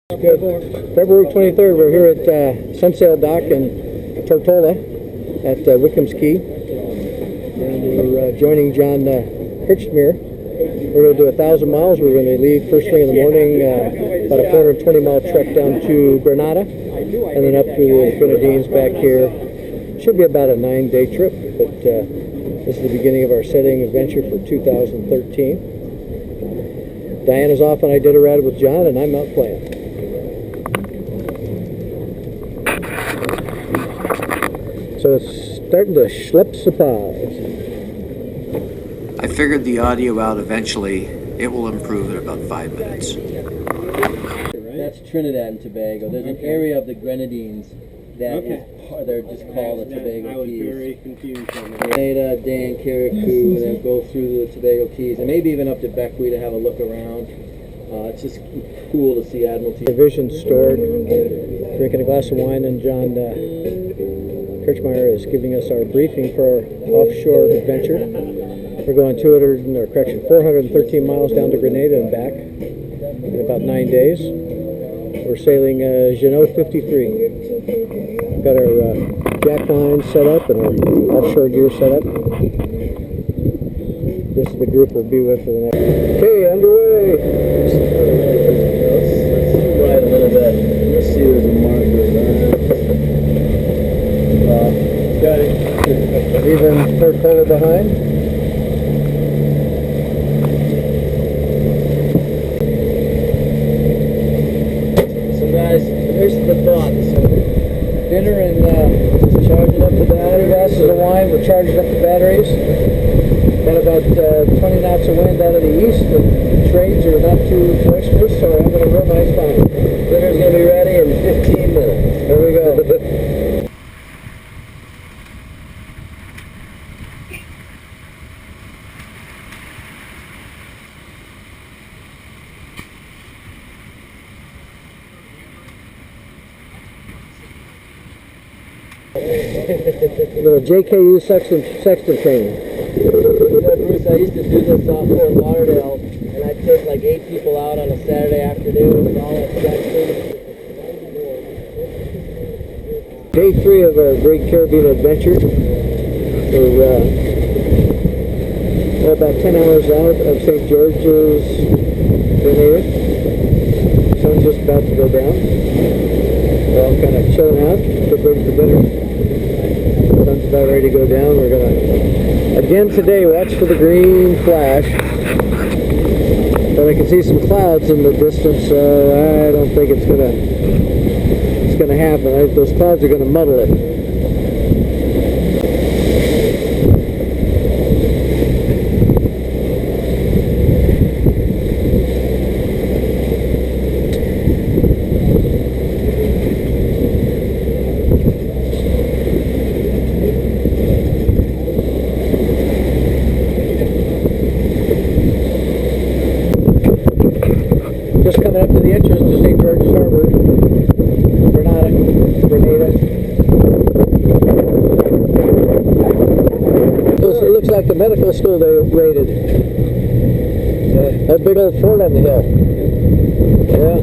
Good. February 23rd, we're here at Sunsail Dock in Tortola at Wickham's Key, and we're joining John Kretschmer. We're going to do 1,000 miles. We're going to leave first thing in the morning, about a 420-mile trek down to Grenada, and then up through the Grenadines back here. Should be about a 9-day trip, but this is the beginning of our setting adventure for 2013. Diana's off on Iditarod with John, and I'm out playing. So it's starting to schlep supplies. I figured the audio out eventually. It will improve in about 5 minutes. That's Trinidad and Tobago. There's an area of the Grenadines that is they're just called the Tobago I was Keys. very confused on that. Grenada, Dan, Carriacou, and then go through the Tobago Keys, and maybe even up to Bequia to have a look around. It's just cool to see Admiralty. Provisions stored, drinking a glass of wine, and John Kretschmer is giving us our briefing for our offshore adventure. We're going 413 miles down to Grenada and back in about 9 days. We're sailing Jeanneau 53. Got our jack line set up and our offshore gear set up. This is the group we'll be with for the next. Okay, underway. Let's ride a little bit. Let's see there's a marker. Got it. Leaving Tortola behind. So guys, here's the thought. So Dinner and charging up the battery. Glasses of wine. We're charging up the batteries. Got about 20 knots of wind out of the east. The trades are not too boisterous, so I'm going to roll my spine. dinner's gonna be ready in 15 minutes. There we go. The JKU sexton training. You know, Bruce, I used to do this out here in Lauderdale, and I'd take like 8 people out on a Saturday afternoon and all that sexting. Day 3 of our Great Caribbean adventure. We're about 10 hours out of St. George's, Grenada. Sun's just about to go down. We're all kind of chilling out, get ready for dinner. Sun's about ready to go down. We're going to, again today, watch for the green flash. But I can see some clouds in the distance, so I don't think it's going to happen. Those clouds are going to muddle it. Just coming up to the entrance to St. George's Harbor, Grenada. So it looks like the medical school they raided. That big old fort on the hill. Yeah.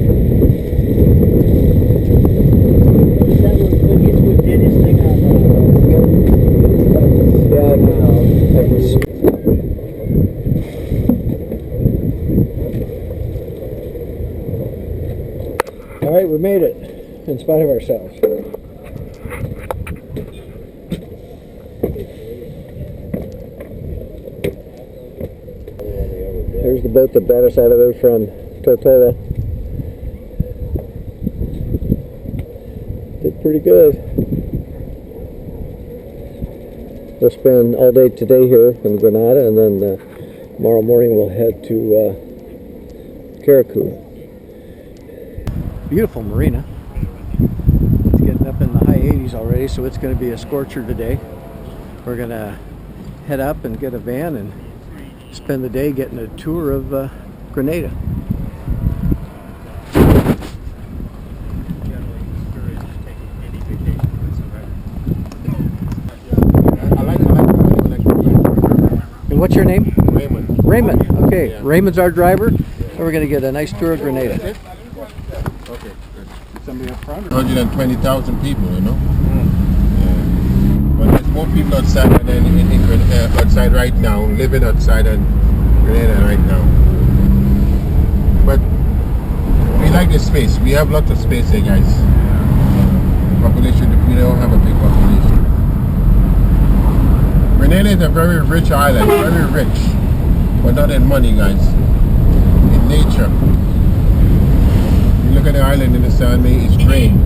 All right, we made it, in spite of ourselves. There's the boat that brought us all the way from Tortola. Did pretty good. We'll spend all day today here in Grenada, and then tomorrow morning we'll head to Carriacou. Beautiful marina. It's getting up in the high 80s already, so it's going to be a scorcher today. We're going to head up and get a van and spend the day getting a tour of Grenada. And what's your name? Raymond. Raymond. Okay, Yeah. Raymond's our driver. So we're going to get a nice tour of Grenada. Okay. somebody up front. 120,000 people, you know. Yeah. But there's more people outside than outside right now, living outside in Grenada right now. But we like the space. We have lots of space here, guys. Population, we don't have a big population. Grenada is a very rich island, very rich, but not in money, guys. In nature. You look at the island in the sun, it's green.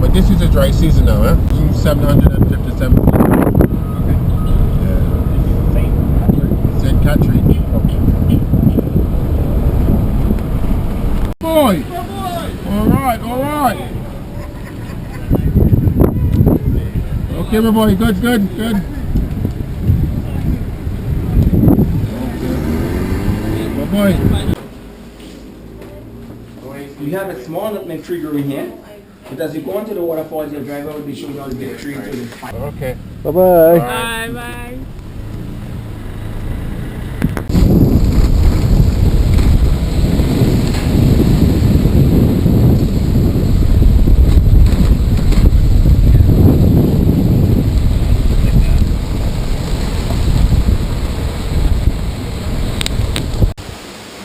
But this is a dry season now, huh? 757 people. Okay. Yeah. St. Catherine. Boy! Alright. Okay, my boy, good. Okay. My boy. You have a small nutmeg tree growing here, but as you go into the waterfalls, your driver will be showing you all the big trees. Okay. Bye-bye. Bye.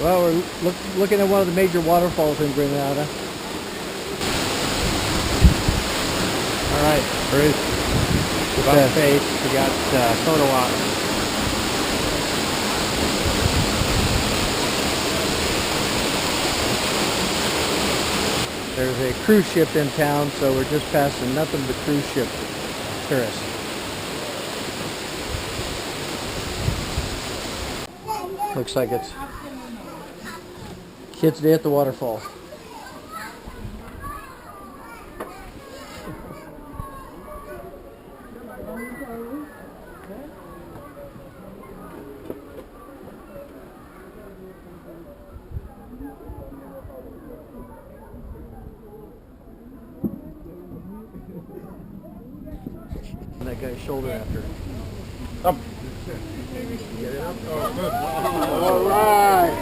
Well, we're looking at one of the major waterfalls in Grenada. All right, Bruce. About face, we got soda water. There's a cruise ship in town, so we're just passing nothing but cruise ship tourists. Looks like it's Kids' Day at the waterfall. And that guy's shoulder after. Up. Get it up. Oh, good. All right.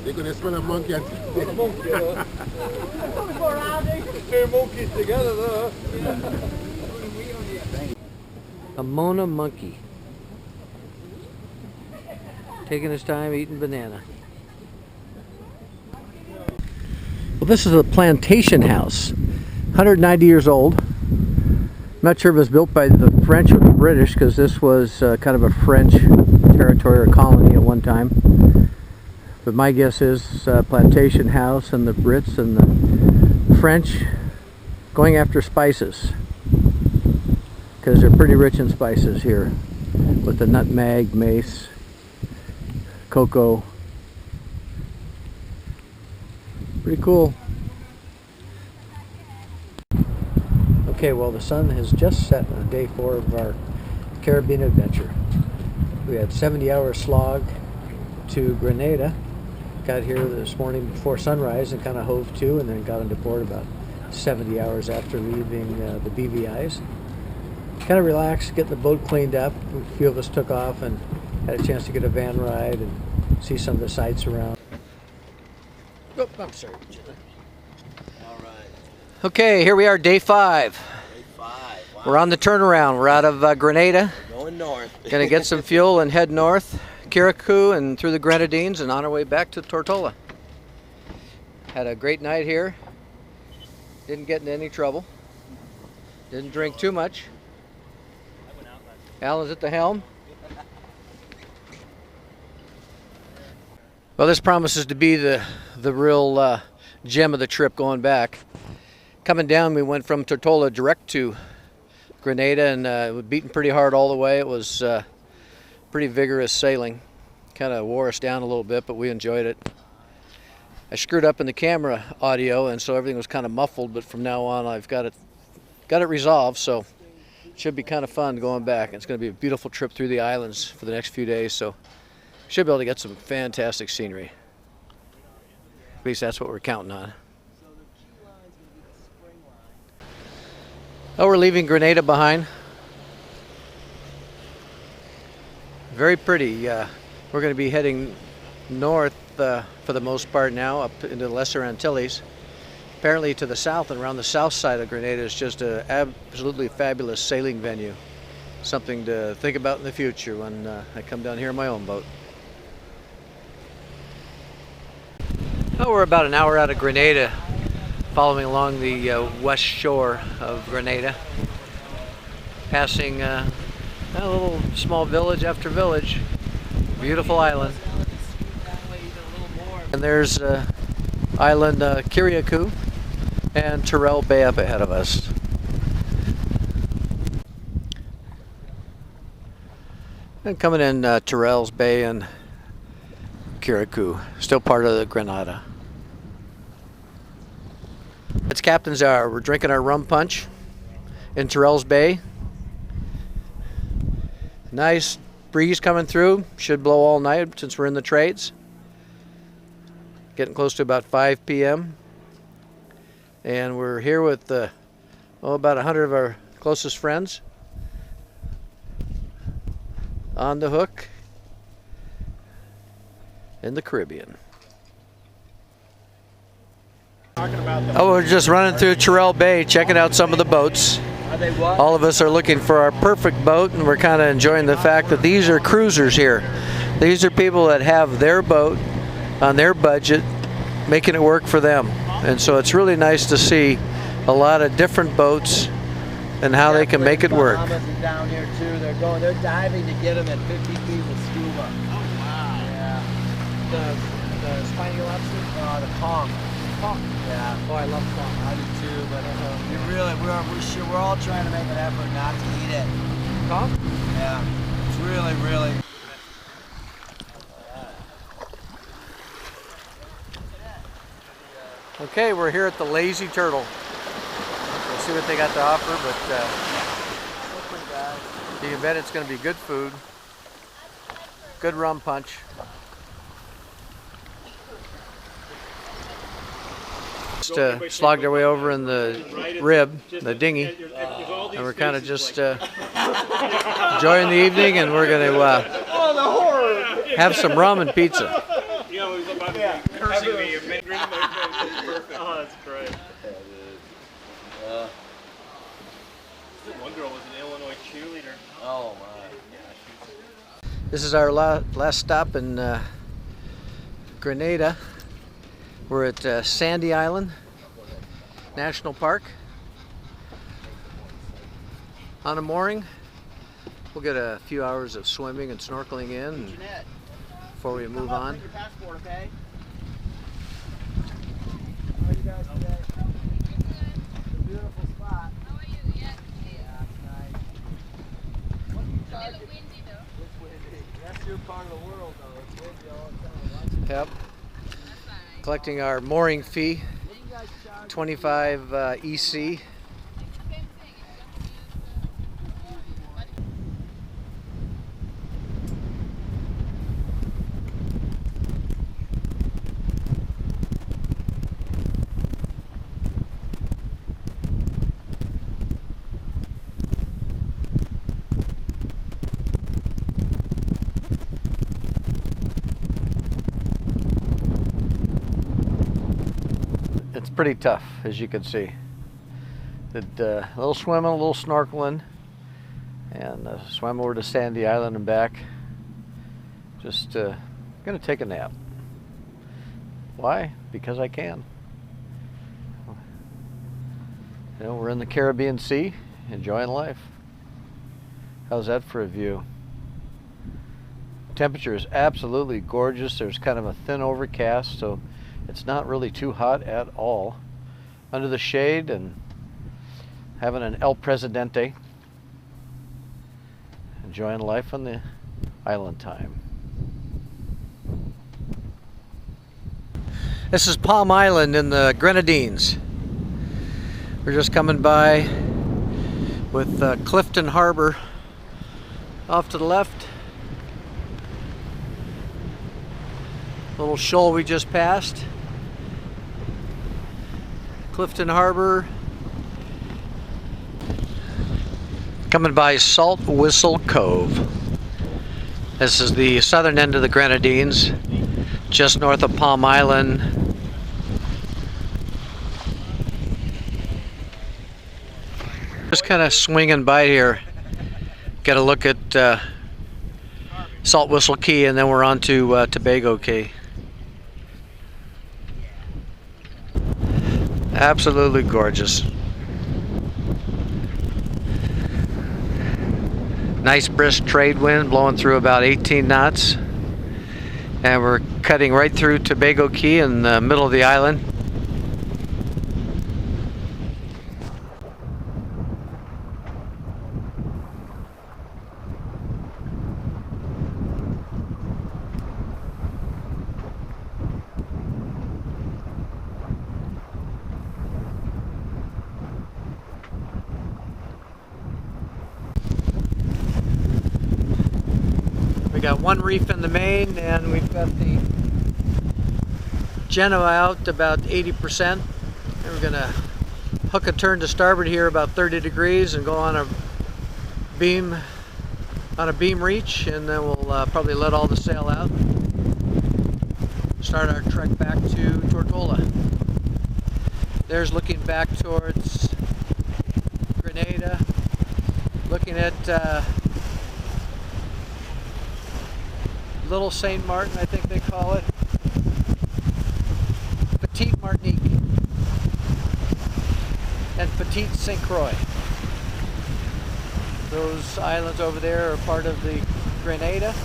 They're going to smell a monkey. Two monkeys together though. A Mona monkey. Taking his time eating banana. Well, this is a plantation house. 190 years old. I'm not sure if it was built by the French or the British, because this was kind of a French territory or colony at one time. But my guess is plantation house, and the Brits and the French going after spices, because they're pretty rich in spices here, with the nutmeg, mace, cocoa. Pretty cool. Okay, well, the sun has just set on day 4 of our Caribbean adventure. We had 70-hour slog to Grenada. Got here this morning before sunrise and kind of hove to, and then got into port about 70 hours after leaving the BVIs. Kind of relaxed, getting the boat cleaned up. A few of us took off and had a chance to get a van ride and see some of the sights around. Oh, I'm sorry. All right. Okay, here we are, day 5. Day 5. Wow. We're on the turnaround. We're out of Grenada. Going north. Gonna get some fuel and head north, Kirikuu and through the Grenadines, and on our way back to Tortola. Had a great night here. Didn't get into any trouble. Didn't drink too much. Alan's at the helm. Well, this promises to be the real gem of the trip going back. Coming down, we went from Tortola direct to Grenada, and it was beating pretty hard all the way. It was pretty vigorous sailing. Kind of wore us down a little bit, but we enjoyed it. I screwed up in the camera audio, and so everything was kind of muffled, but from now on I've got it resolved, so it should be kind of fun going back. It's going to be a beautiful trip through the islands for the next few days, so should be able to get some fantastic scenery. At least that's what we're counting on. Oh, we're leaving Grenada behind. Very pretty. We're going to be heading north for the most part now, up into the Lesser Antilles. Apparently to the south and around the south side of Grenada is just an absolutely fabulous sailing venue. Something to think about in the future when I come down here in my own boat. Oh, we're about an hour out of Grenada, following along the west shore of Grenada, passing a little small village after village. Beautiful island. And there's island Kiriakou and Terrell Bay up ahead of us. And coming in Terrell's Bay and Kiriakou, still part of the Grenada. It's Captain's Hour. We're drinking our rum punch in Terrell's Bay. Nice breeze coming through. Should blow all night since we're in the trades. Getting close to about 5 p.m. And we're here with about 100 of our closest friends on the hook in the Caribbean. Oh, we're just running through Terrell Bay, checking out some of the boats. All of us are looking for our perfect boat, and we're kind of enjoying the fact that these are cruisers here. These are people that have their boat on their budget, making it work for them. And so it's really nice to see a lot of different boats and how they can make it work. Down here too. They're diving to get them at 50 feet with scuba. Oh wow! Yeah. The spiny lobster. The conch. Yeah. Oh, I love conch. I do too. But we're all trying to make an effort not to eat it. Conch? Yeah. It's really. Okay, we're here at the Lazy Turtle. We'll see what they got to offer, but you can bet it's going to be good food, good rum punch. Just slogged our way over in the rib, the dinghy, and we're kind of just enjoying the evening, and we're going to have some rum and pizza. Cursing me. Oh, that's great. One girl was an Illinois cheerleader. Oh my. This is our last stop in Grenada. We're at Sandy Island National Park. On a mooring, we'll get a few hours of swimming and snorkeling in before we move on. Okay. How are you guys today? It's a beautiful spot. How are you? Yeah. Yeah, it's nice. What do you charge? A little windy though. It's windy. That's your part of the world though. It's windy all the time. Yep. That's fine. Collecting our mooring fee, What do you guys charge? 25 EC. It's the same thing. It's pretty tough, as you can see. Did a little swimming, a little snorkeling, and swam over to Sandy Island and back. Just gonna take a nap. Why? Because I can. You know, we're in the Caribbean Sea, enjoying life. How's that for a view? Temperature is absolutely gorgeous. There's kind of a thin overcast, so it's not really too hot at all. Under the shade and having an El Presidente. Enjoying life on the island time. This is Palm Island in the Grenadines. We're just coming by with Clifton Harbor off to the left. Little shoal we just passed. Clifton Harbor. Coming by Salt Whistle Cove. This is the southern end of the Grenadines. just north of Palm Island. Just kind of swinging by here. Get a look at Salt Whistle Key, and then we're on to Tobago Key. Absolutely gorgeous. Nice brisk trade wind blowing through about 18 knots. And we're cutting right through Tobago Key in the middle of the island. Got one reef in the main, and we've got the Jeanneau out about 80%. And we're gonna hook a turn to starboard here about 30 degrees and go on a beam reach, and then we'll probably let all the sail out. Start our trek back to Tortola. There's looking back towards Grenada, looking at Little Saint Martin, I think they call it. Petite Martinique and Petite St. Croix. Those islands over there are part of the Grenada,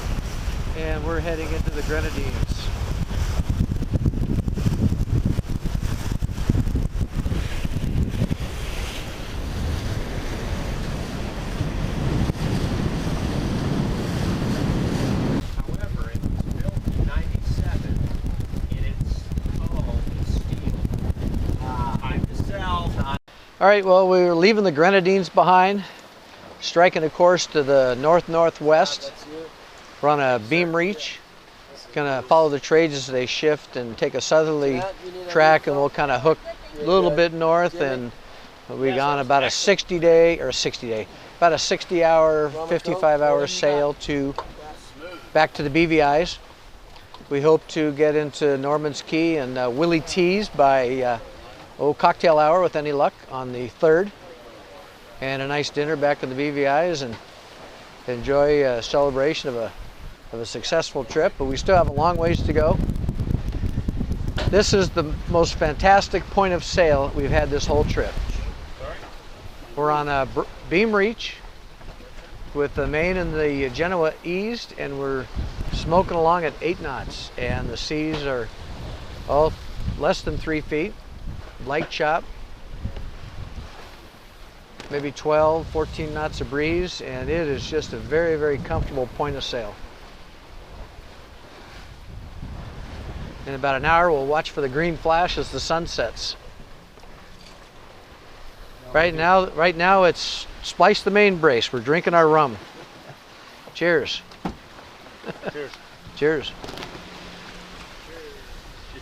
and we're heading into the Grenadines. All right, well, we're leaving the Grenadines behind, striking a course to the north-northwest. We're on a beam reach. Gonna follow the trades as they shift and take a southerly track, and we'll kind of hook a little bit north, and we've gone about a 60-hour, 55-hour sail back to the BVIs. We hope to get into Norman's Key and Willie T's by cocktail hour with any luck on the 3rd, and a nice dinner back in the BVIs, and enjoy a celebration of a successful trip. But we still have a long ways to go. This is the most fantastic point of sail we've had this whole trip. We're on a beam reach with the main and the Jeanneau eased, and we're smoking along at 8 knots, and the seas are all less than 3 feet. Light chop, maybe 12, 14 knots of breeze, and it is just a very, very comfortable point of sail. In about an hour, we'll watch for the green flash as the sun sets. Right now it's splice the main brace. We're drinking our rum. Cheers. Cheers. Cheers.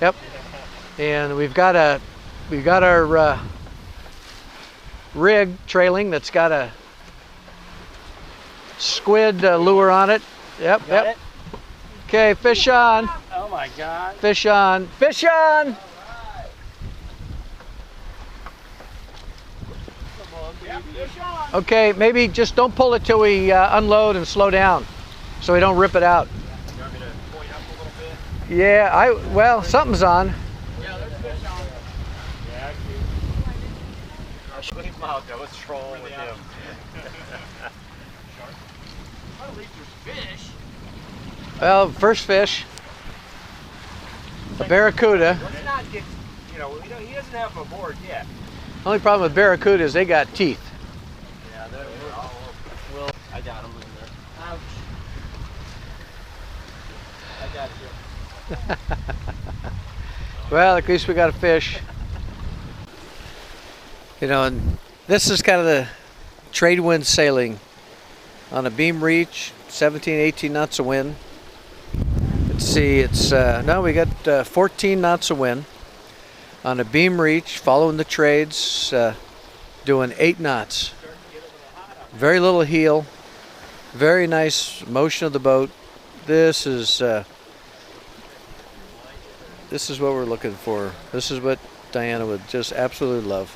Yep. And we've got our rig trailing that's got a squid lure on it. Yep. Okay, fish on. Oh my God. Fish on. Fish on. Okay, maybe just don't pull it till we unload and slow down, so we don't rip it out. You want me to point up a little bit? Yeah, well, something's on. Yeah, there's fish on. Yeah, I'll leave him out there. Let's troll with him. At least there's fish. Well, first fish, a barracuda. Let's not get, he doesn't have a board yet. Only problem with barracuda is they got teeth. Yeah, I got him in there. Ouch. I got you. Well, at least we got a fish. And this is kind of the trade wind sailing on a beam reach, 17, 18 knots of wind. Let's see, we got 14 knots of wind on a beam reach, following the trades, doing 8 knots. Very little heel, very nice motion of the boat. This is This is what we're looking for. This is what Diana would just absolutely love.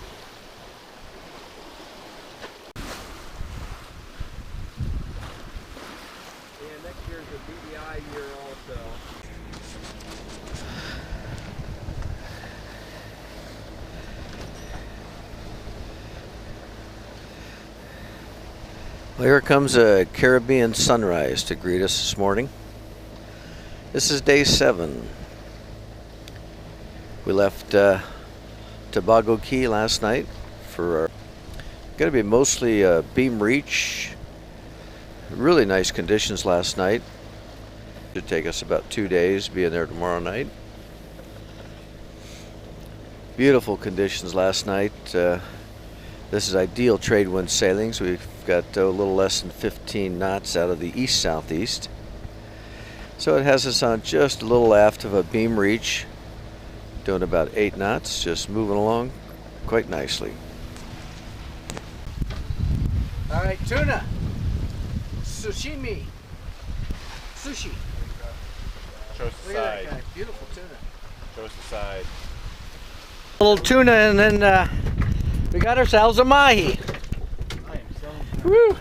Yeah, next year's a BBI year also. Well, here comes a Caribbean sunrise to greet us this morning. This is day 7. We left Tobago Key last night for our, going to be mostly beam reach. Really nice conditions last night. Should take us about 2 days being there tomorrow night. Beautiful conditions last night. This is ideal trade wind sailings. We've got a little less than 15 knots out of the east-southeast. So it has us on just a little aft of a beam reach, doing about 8 knots, just moving along quite nicely. All right, tuna. Sushimi. Sushi. Show us the Look at side. that guy. Beautiful tuna. Show us the side. Little tuna, and then we got ourselves a mahi. Woo!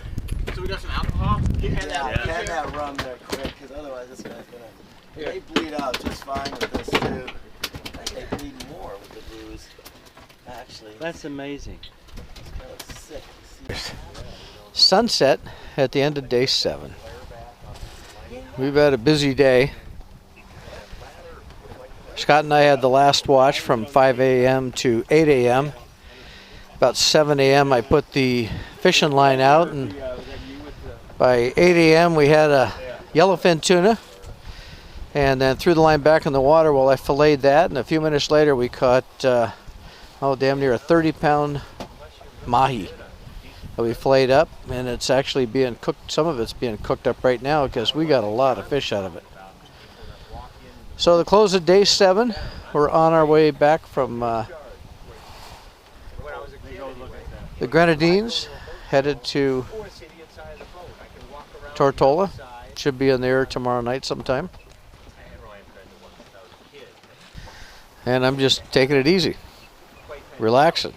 So we got some alcohol? Yeah, Yeah. that rum there quick, because otherwise this guy's gonna. They bleed out just fine with this too. They bleed more with the booze. Actually, That's amazing. it's kind of sick to see. Sunset at the end of day 7. We've had a busy day. Scott and I had the last watch from 5 a.m. to 8 a.m. About 7 a.m. I put the fishing line out, and by 8 a.m. we had a yellowfin tuna, and then threw the line back in the water while I filleted that, and a few minutes later we caught damn near a 30-pound mahi that we filleted up, and it's actually being cooked. Some of it's being cooked up right now because we got a lot of fish out of it. So the close of day 7, we're on our way back from the Grenadines, headed to Tortola. Should be in there tomorrow night sometime. And I'm just taking it easy, relaxing.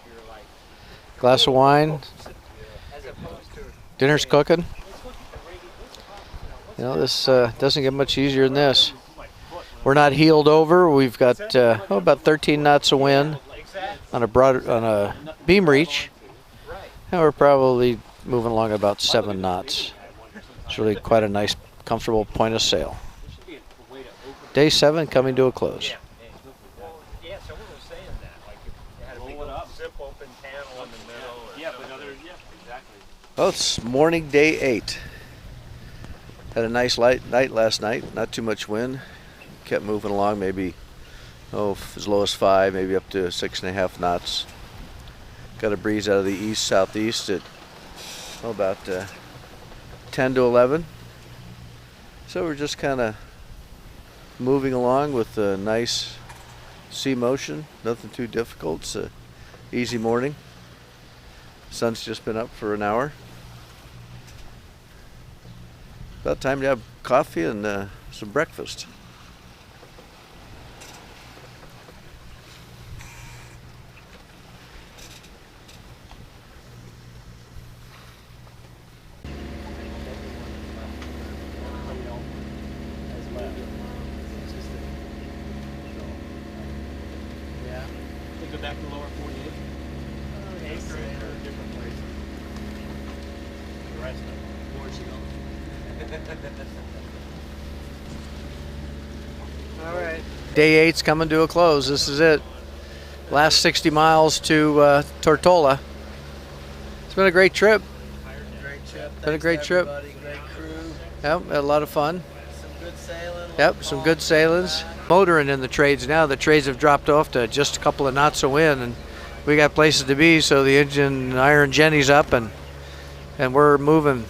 Glass of wine, dinner's cooking. You know, this doesn't get much easier than this. We're not heeled over. We've got about 13 knots of wind on a beam reach, and we're probably moving along about 7 knots. It's really quite a nice, comfortable point of sail. Day 7 coming to a close. Yeah, someone was saying that. Like, it had a big zip open panel in the middle. Yeah, but yeah, exactly. Well, it's morning day 8. Had a nice light night last night. Not too much wind. Kept moving along, maybe as low as 5, maybe up to 6.5 knots. Got a breeze out of the east-southeast at about 10 to 11. So we're just kind of moving along with a nice sea motion. Nothing too difficult. It's an easy morning. Sun's just been up for an hour. About time to have coffee and some breakfast. Go back to lower 48. Anchor or different places. The rest of Portugal. All right. Day 8's coming to a close. This is it. Last 60 miles to Tortola. It's been a great trip. Great trip. Been a great trip. Everybody. Great crew. Yep, had a lot of fun. Some good sailing. Yep, some good sailings. Motoring in the trades now. The trades have dropped off to just a couple of knots of wind, and we got places to be, so the engine iron Jenny's up, and we're moving.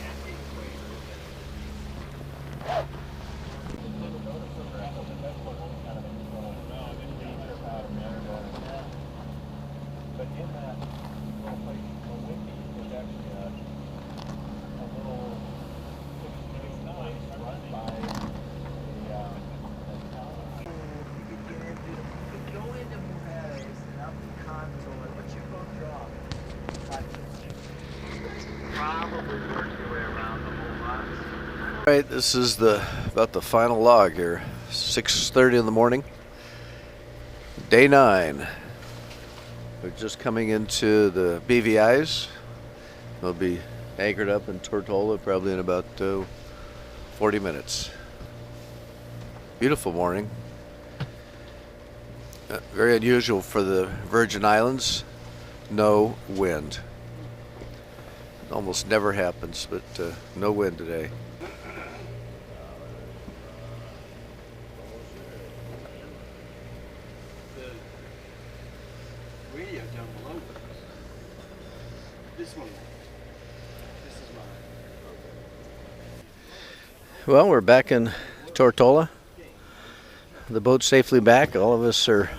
Right, this is about the final log here. 6:30 in the morning. Day 9. We're just coming into the BVIs. They'll be anchored up in Tortola probably in about 40 minutes. Beautiful morning. Very unusual for the Virgin Islands. No wind. It almost never happens, but no wind today. Well, we're back in Tortola. The boat's safely back. All of us are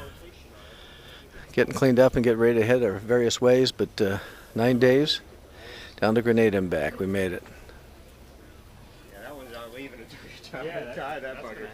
getting cleaned up and getting ready to head our various ways, but 9 days down to Grenada and back. We made it. Yeah, that was leaving it. Yeah, that bugger.